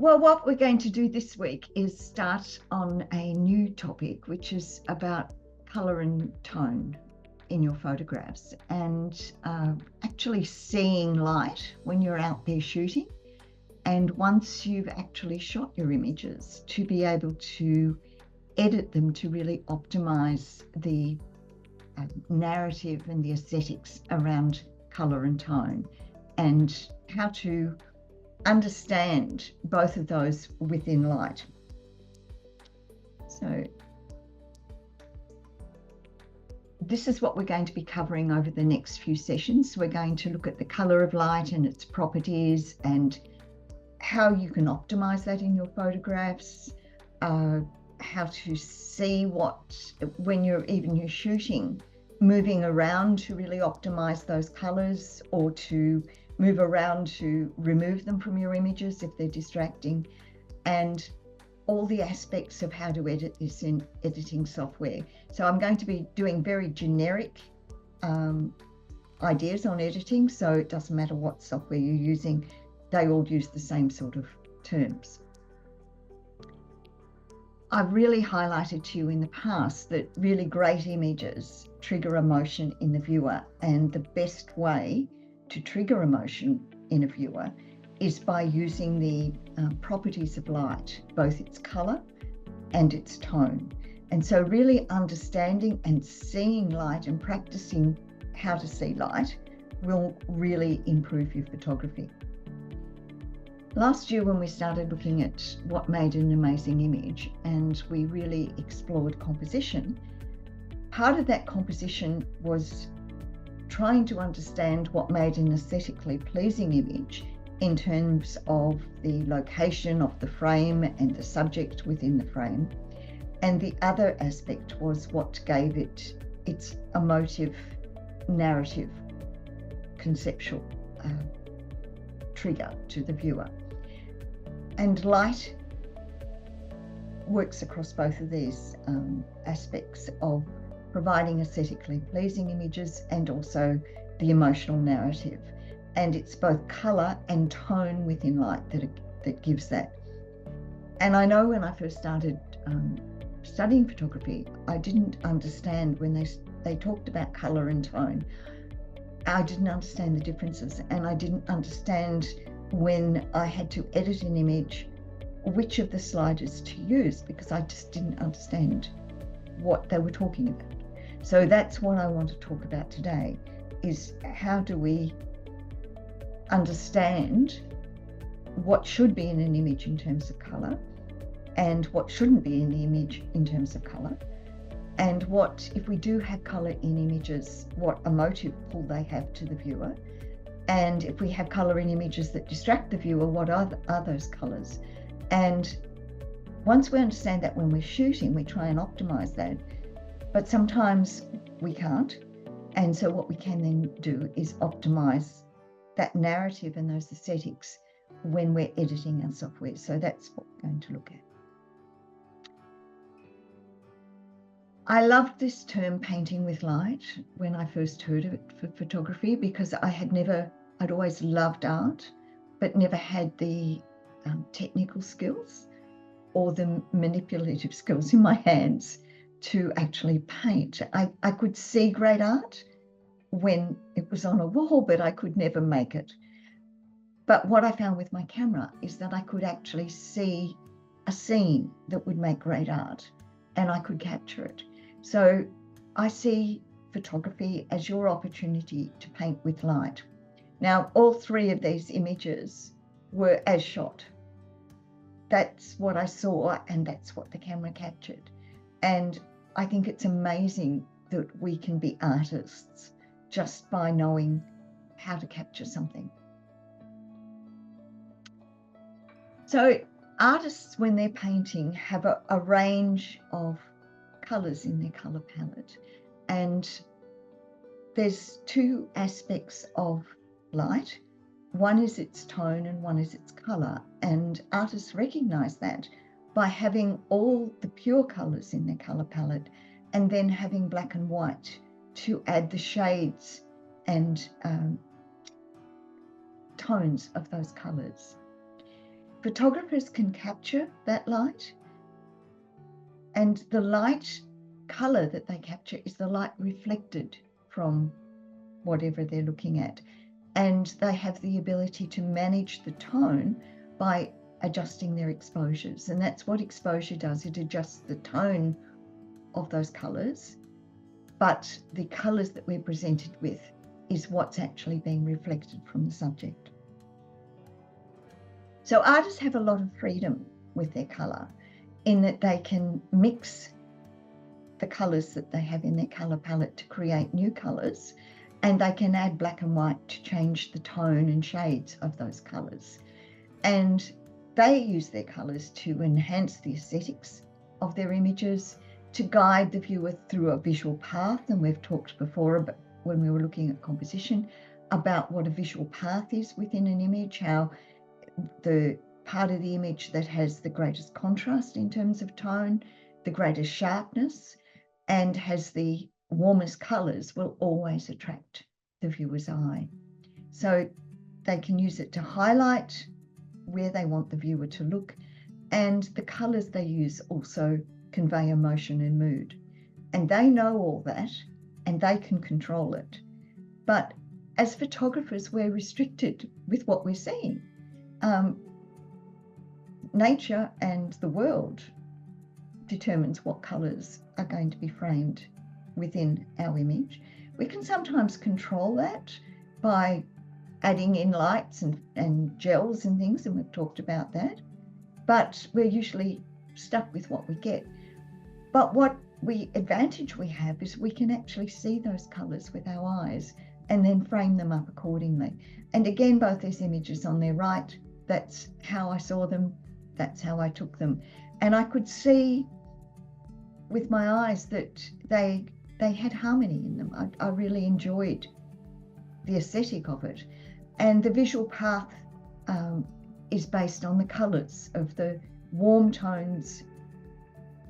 Well, what we're going to do this week is start on a new topic, which is about colour and tone in your photographs, and actually seeing light when you're out there shooting. And once you've actually shot your images, to be able to edit them to really optimize the narrative and the aesthetics around colour and tone, and how to understand both of those within light. So this is what we're going to be covering over the next few sessions. We're going to look at the colour of light and its properties, and how you can optimize that in your photographs, how to see what, when you're shooting, moving around to really optimize those colors, or to move around to remove them from your images if they're distracting, and all the aspects of how to edit this in editing software. So I'm going to be doing very generic ideas on editing, so it doesn't matter what software you're using, they all use the same sort of terms. I've really highlighted to you in the past that really great images trigger emotion in the viewer, and the best way to trigger emotion in a viewer is by using the properties of light, both its color and its tone. And so really understanding and seeing light and practicing how to see light will really improve your photography. Last year, when we started looking at what made an amazing image, and we really explored composition, part of that composition was trying to understand what made an aesthetically pleasing image in terms of the location of the frame and the subject within the frame. And the other aspect was what gave it its emotive, narrative, conceptual trigger to the viewer. And light works across both of these aspects of providing aesthetically pleasing images and also the emotional narrative. And it's both colour and tone within light that gives that. And I know when I first started studying photography, I didn't understand when they talked about colour and tone. I didn't understand the differences, and I didn't understand when I had to edit an image which of the sliders to use, because I just didn't understand what they were talking about. So that's what I want to talk about today, is how do we understand what should be in an image in terms of colour, and what shouldn't be in the image in terms of colour, and what, if we do have colour in images, what emotive pull they have to the viewer, and if we have colour in images that distract the viewer, what are those colours. And once we understand that when we're shooting, we try and optimise that, but sometimes we can't. And so what we can then do is optimise that narrative and those aesthetics when we're editing our software. So that's what we're going to look at. I loved this term, painting with light, when I first heard of it for photography, because I'd always loved art, but never had the technical skills or the manipulative skills in my hands to actually paint. I could see great art when it was on a wall, but I could never make it. But what I found with my camera is that I could actually see a scene that would make great art, and I could capture it. So I see photography as your opportunity to paint with light. Now, all three of these images were as shot. That's what I saw, and that's what the camera captured. And I think it's amazing that we can be artists just by knowing how to capture something. So artists, when they're painting, have a range of colours in their colour palette, and there's two aspects of light. One is its tone and one is its colour, and artists recognise that by having all the pure colours in their colour palette and then having black and white to add the shades and tones of those colours. photographers can capture that light, and the light color that they capture is the light reflected from whatever they're looking at. And they have the ability to manage the tone by adjusting their exposures. And that's what exposure does. It adjusts the tone of those colors, but the colors that we're presented with is what's actually being reflected from the subject. So artists have a lot of freedom with their color in that they can mix the colors that they have in their color palette to create new colors, and they can add black and white to change the tone and shades of those colors. And they use their colors to enhance the aesthetics of their images, to guide the viewer through a visual path. And we've talked before about, when we were looking at composition, about what a visual path is within an image, how the part of the image that has the greatest contrast in terms of tone, the greatest sharpness, and has the warmest colors will always attract the viewer's eye. So they can use it to highlight where they want the viewer to look, and the colors they use also convey emotion and mood. And they know all that, and they can control it. But as photographers, we're restricted with what we're seeing. Nature and the world determines what colors are going to be framed within our image. We can sometimes control that by adding in lights and gels and things, and we've talked about that, but we're usually stuck with what we get. But what advantage we have is we can actually see those colors with our eyes and then frame them up accordingly. And again, both these images on their right, that's how I saw them, that's how I took them. And I could see with my eyes that they had harmony in them. I really enjoyed the aesthetic of it. And the visual path is based on the colours of the warm tones,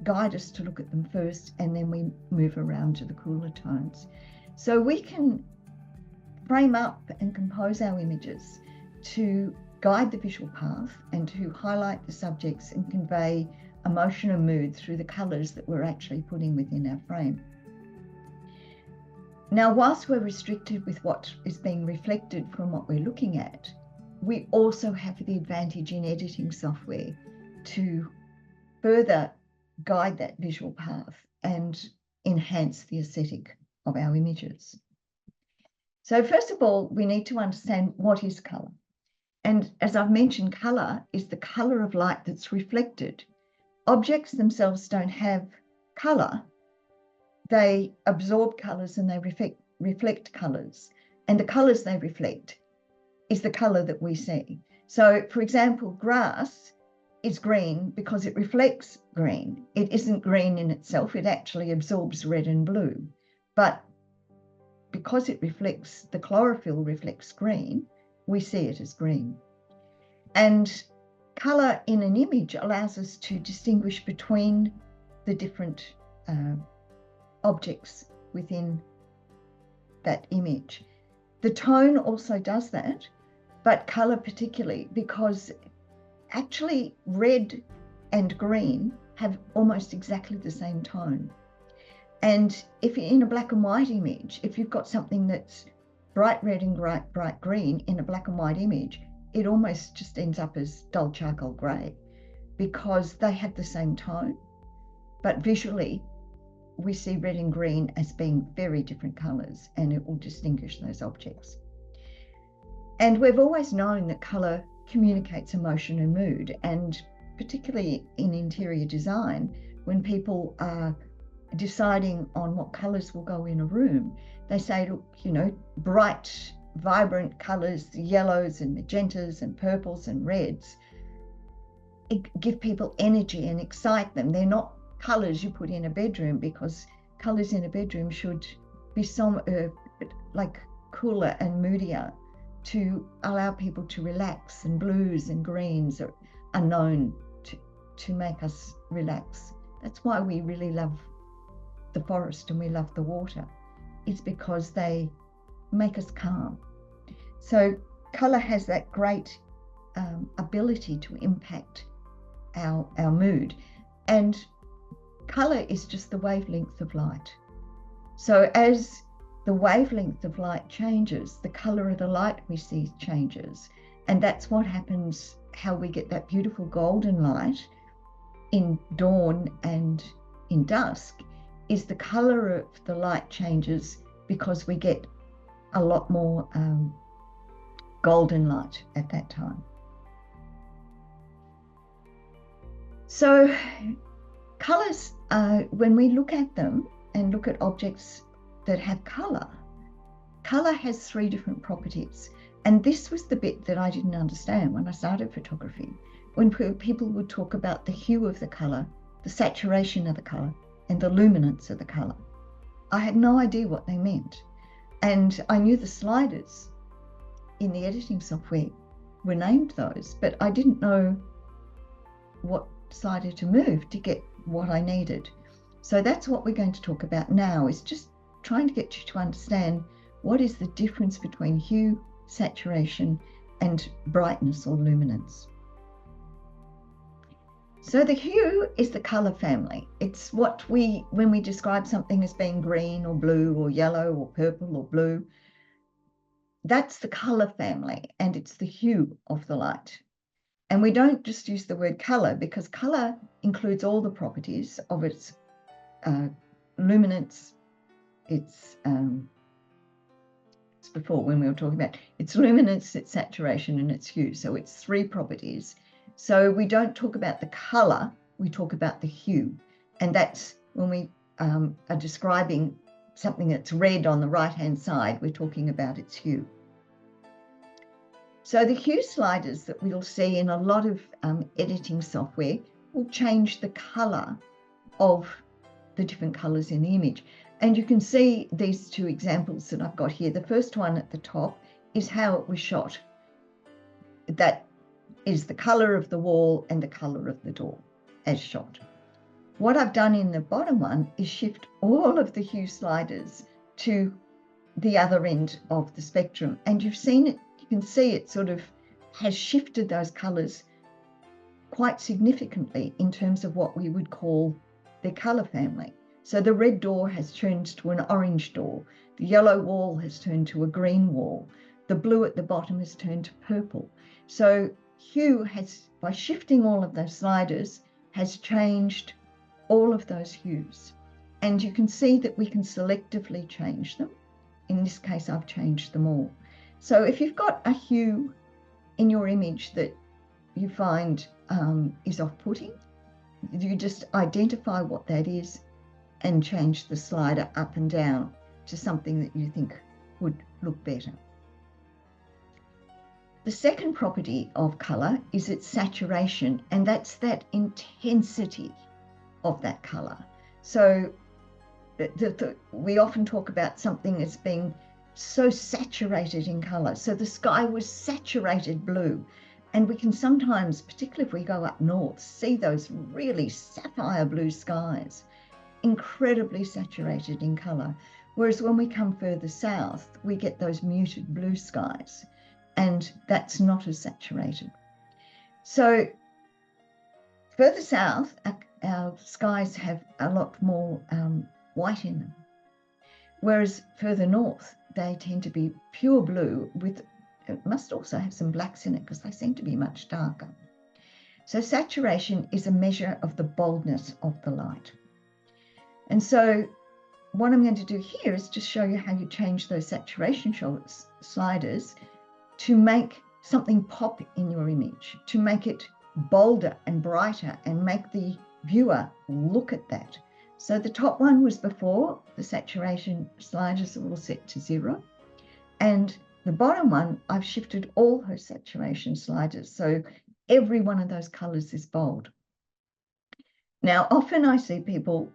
guide us to look at them first, and then we move around to the cooler tones. So we can frame up and compose our images to guide the visual path and to highlight the subjects and convey emotion and mood through the colours that we're actually putting within our frame. Now, whilst we're restricted with what is being reflected from what we're looking at, we also have the advantage in editing software to further guide that visual path and enhance the aesthetic of our images. So first of all, we need to understand what is colour. And as I've mentioned, colour is the colour of light that's reflected. Objects themselves don't have colour. They absorb colours and they reflect colours. And the colours they reflect is the colour that we see. So, for example, grass is green because it reflects green. It isn't green in itself. It actually absorbs red and blue. But because it reflects, the chlorophyll reflects green, we see it as green. And colour in an image allows us to distinguish between the different objects within that image. The tone also does that, but colour particularly, because actually red and green have almost exactly the same tone. And if in a black and white image, if you've got something that's bright red and bright green in a black and white image, it almost just ends up as dull charcoal grey because they have the same tone. But visually, we see red and green as being very different colours, and it will distinguish those objects. And we've always known that colour communicates emotion and mood, and particularly in interior design, when people are deciding on what colours will go in a room, they say, look, you know, bright, vibrant colours, yellows and magentas and purples and reds, give people energy and excite them. They're not colours you put in a bedroom, because colours in a bedroom should be like cooler and moodier to allow people to relax, and blues and greens are known to make us relax. That's why we really love the forest and we love the water. It's because they make us calm. So colour has that great ability to impact our mood. And color is just the wavelength of light. So as the wavelength of light changes, the color of the light we see changes. And that's what happens, how we get that beautiful golden light in dawn and in dusk, is the color of the light changes because we get a lot more golden light at that time. So colors, when we look at them and look at objects that have color, color has 3 different properties. And this was the bit that I didn't understand when I started photography. When people would talk about the hue of the color, the saturation of the color, and the luminance of the color, I had no idea what they meant. And I knew the sliders in the editing software were named those, but I didn't know what slider to move to get what I needed. So that's what we're going to talk about now, is just trying to get you to understand what is the difference between hue, saturation, and brightness or luminance. So the hue is the color family. It's what when we describe something as being green or blue or yellow or purple or blue, that's the color family, and it's the hue of the light. And we don't just use the word color, because color includes all the properties of its luminance, its before when we were talking about its luminance, its saturation, and its hue. So it's 3 properties. So we don't talk about the color, we talk about the hue. And that's when we are describing something that's red on the right-hand side, we're talking about its hue. So the hue sliders that we'll see in a lot of editing software will change the color of the different colors in the image. And you can see these 2 examples that I've got here. The first one at the top is how it was shot. That is the color of the wall and the color of the door as shot. What I've done in the bottom one is shift all of the hue sliders to the other end of the spectrum. And you've seen it, you can see it sort of has shifted those colors quite significantly in terms of what we would call their color family. So the red door has turned to an orange door. The yellow wall has turned to a green wall. The blue at the bottom has turned to purple. So hue has, by shifting all of those sliders, has changed all of those hues. And you can see that we can selectively change them. In this case, I've changed them all. So if you've got a hue in your image that you find is off-putting, you just identify what that is and change the slider up and down to something that you think would look better. The second property of color is its saturation, and that's that intensity of that color. So we often talk about something as being so saturated in color. So the sky was saturated blue, and we can sometimes, particularly if we go up north, see those really sapphire blue skies, incredibly saturated in color. Whereas when we come further south, we get those muted blue skies, and that's not as saturated. So further south, our skies have a lot more white in them. Whereas further north, they tend to be pure blue with, it must also have some blacks in it because they seem to be much darker. So saturation is a measure of the boldness of the light. And so what I'm going to do here is just show you how you change those saturation sliders to make something pop in your image, to make it bolder and brighter and make the viewer look at that. So the top one was before, the saturation sliders are all set to 0. And the bottom one, I've shifted all those saturation sliders. So every one of those colors is bold. Now, often I see people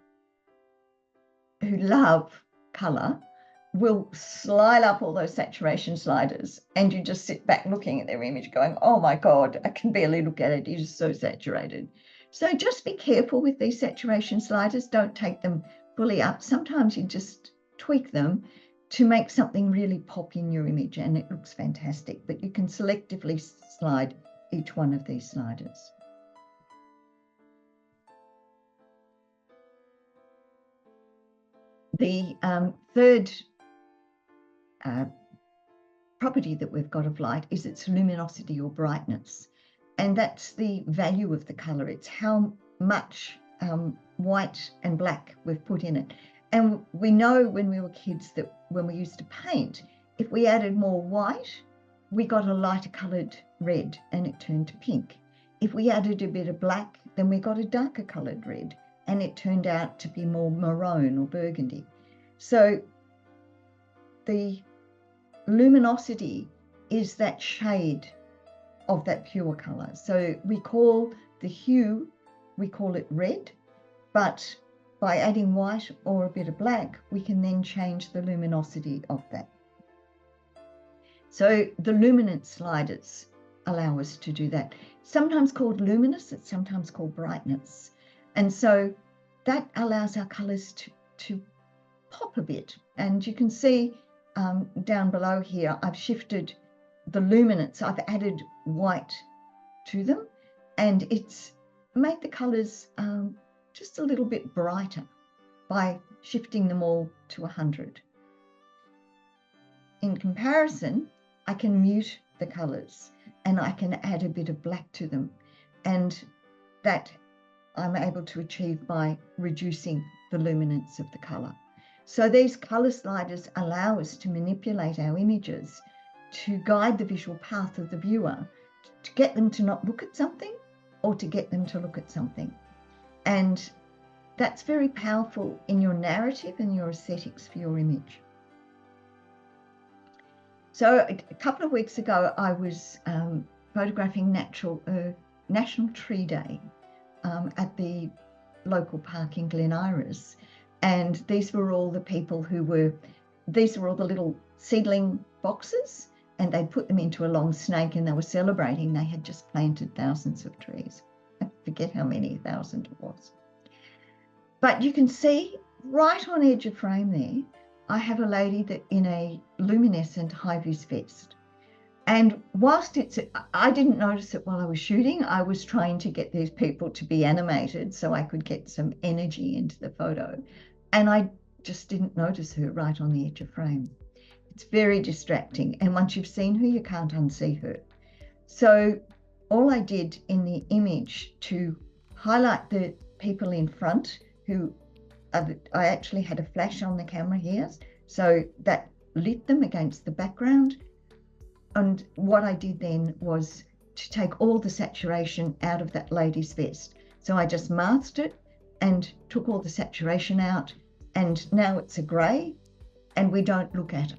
who love color will slide up all those saturation sliders, and you just sit back looking at their image going, oh my God, I can barely look at it. It is so saturated. So just be careful with these saturation sliders. Don't take them fully up. Sometimes you just tweak them to make something really pop in your image and it looks fantastic, but you can selectively slide each one of these sliders. The third property that we've got of light is its luminosity or brightness. And that's the value of the colour. It's how much white and black we've put in it. And we know when we were kids that when we used to paint, if we added more white, we got a lighter coloured red and it turned to pink. If we added a bit of black, then we got a darker coloured red and it turned out to be more maroon or burgundy. So the luminosity is that shade of that pure colour. So we call the hue, we call it red, but by adding white or a bit of black, we can then change the luminosity of that. So the luminance sliders allow us to do that. Sometimes called luminous, it's sometimes called brightness. And so that allows our colours to pop a bit. And you can see down below here, I've shifted the luminance. I've added white to them, and it's made the colours just a little bit brighter by shifting them all to 100. In comparison, I can mute the colours and I can add a bit of black to them, and that I'm able to achieve by reducing the luminance of the colour. So these colour sliders allow us to manipulate our images to guide the visual path of the viewer, to get them to not look at something or to get them to look at something. And that's very powerful in your narrative and your aesthetics for your image. So a couple of weeks ago, I was photographing National Tree Day at the local park in Glen Iris. And these were all the people these were all the little seedling boxes, and they put them into a long snake and they were celebrating. They had just planted thousands of trees. I forget how many thousand it was. But you can see right on edge of frame there, I have a lady that in a luminescent high-vis vest. And whilst I didn't notice it while I was shooting, I was trying to get these people to be animated so I could get some energy into the photo. And I just didn't notice her right on the edge of frame. It's very distracting. And once you've seen her, you can't unsee her. So all I did in the image to highlight the people in front who I actually had a flash on the camera here. So that lit them against the background. And what I did then was to take all the saturation out of that lady's vest. So I just masked it and took all the saturation out, and now it's a grey and we don't look at her.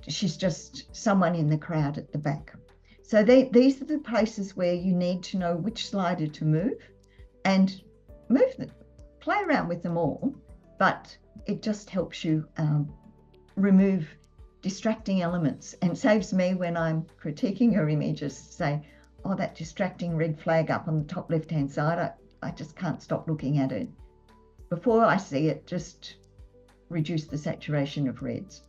She's just someone in the crowd at the back. So these are the places where you need to know which slider to move and move them, play around with them all, but it just helps you remove distracting elements, and saves me when I'm critiquing her images to say, oh, that distracting red flag up on the top left-hand side, I just can't stop looking at it. Before I see it, just reduce the saturation of reds.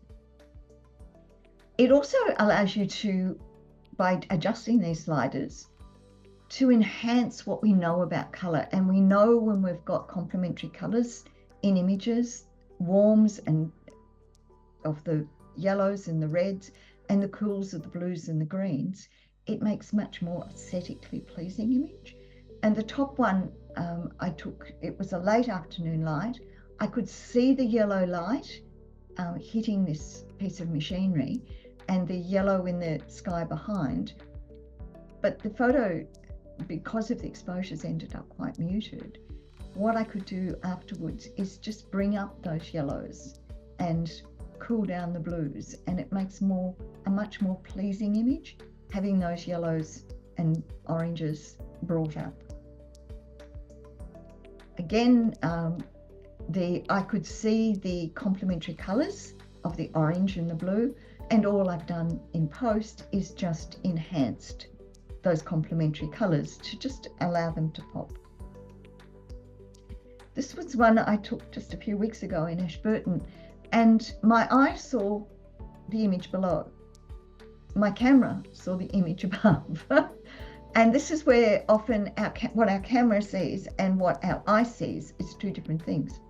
It also allows you to, by adjusting these sliders, to enhance what we know about colour. And we know when we've got complementary colours in images, warms and of the yellows and the reds and the cools of the blues and the greens, it makes much more aesthetically pleasing image. And the top one I took, it was a late afternoon light. I could see the yellow light hitting this piece of machinery and the yellow in the sky behind. But the photo, because of the exposures, ended up quite muted. What I could do afterwards is just bring up those yellows and cool down the blues, and it makes a much more pleasing image having those yellows and oranges brought up. Again, I could see the complementary colours of the orange and the blue, and all I've done in post is just enhanced those complementary colours to just allow them to pop. This was one I took just a few weeks ago in Ashburton, and my eye saw the image below. My camera saw the image above. And this is where often what our camera sees and what our eye sees is two different things.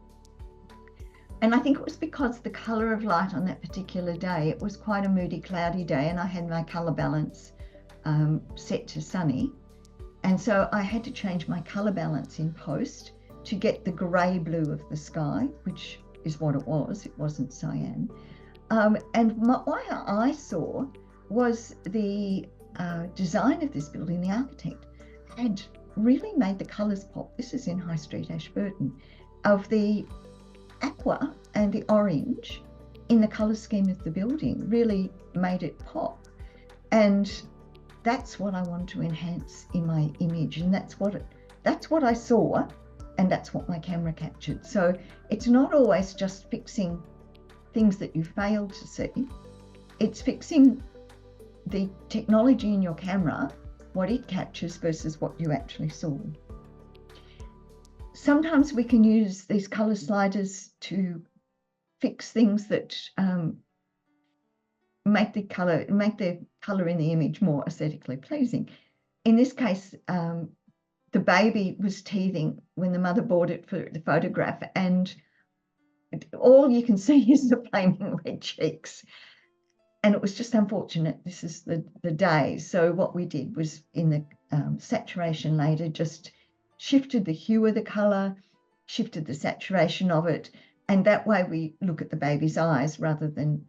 And I think it was because the color of light on that particular day, it was quite a moody, cloudy day, and I had my color balance set to sunny. And so I had to change my color balance in post to get the gray blue of the sky, which is what it was. It wasn't cyan. And what I saw was the design of this building. The architect had really made the colors pop. This is in High Street, Ashburton, of the aqua and the orange in the color scheme of the building, really made it pop. And that's what I want to enhance in my image, and that's what I saw, and that's what my camera captured. So it's not always just fixing things that you failed to see. It's fixing the technology in your camera, what it captures versus what you actually saw. Sometimes we can use these color sliders to fix things that make the color in the image more aesthetically pleasing. In this case, the baby was teething when the mother bought it for the photograph, and all you can see is the flaming red cheeks. And it was just unfortunate. This is the day. So what we did was, in the saturation later, just shifted the hue of the color, shifted the saturation of it, and that way we look at the baby's eyes rather than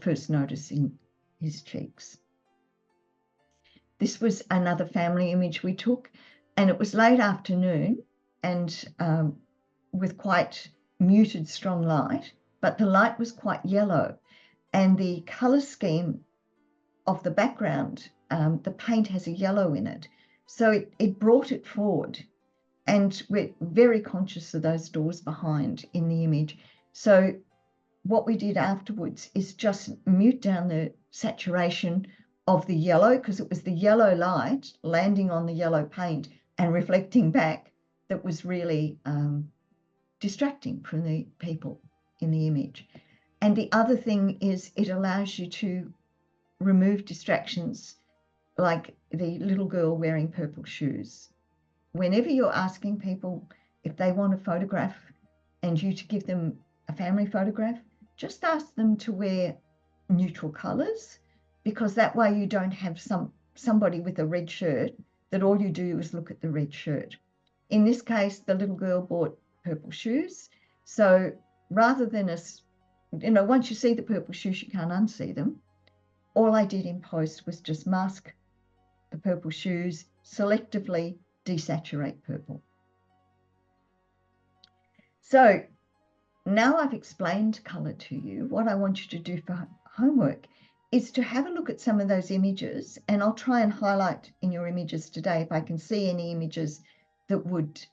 first noticing his cheeks. This was another family image we took, and it was late afternoon and with quite muted, strong light, but the light was quite yellow, and the color scheme of the background, the paint has a yellow in it, so it brought it forward. And we're very conscious of those doors behind in the image. So what we did afterwards is just mute down the saturation of the yellow, because it was the yellow light landing on the yellow paint and reflecting back that was really distracting from the people in the image. And the other thing is it allows you to remove distractions, like the little girl wearing purple shoes. Whenever you're asking people if they want a photograph and you to give them a family photograph, just ask them to wear neutral colors, because that way you don't have somebody with a red shirt that all you do is look at the red shirt. In this case, the little girl bought purple shoes. So rather than once you see the purple shoes, you can't unsee them. All I did in post was just mask the purple shoes, selectively desaturate purple. So now I've explained color to you. What I want you to do for homework is to have a look at some of those images, and I'll try and highlight in your images today if I can see any images that would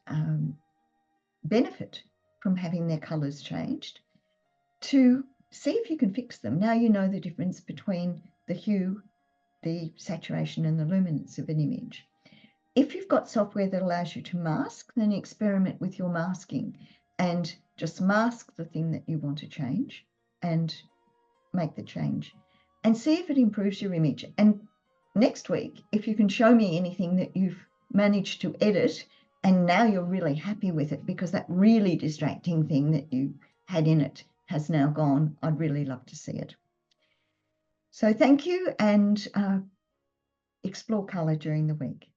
benefit from having their colors changed, to see if you can fix them. Now you know the difference between the hue, the saturation, and the luminance of an image. If you've got software that allows you to mask, then experiment with your masking and just mask the thing that you want to change and make the change and see if it improves your image. And next week, if you can show me anything that you've managed to edit and now you're really happy with it because that really distracting thing that you had in it has now gone, I'd really love to see it. So thank you, and explore color during the week.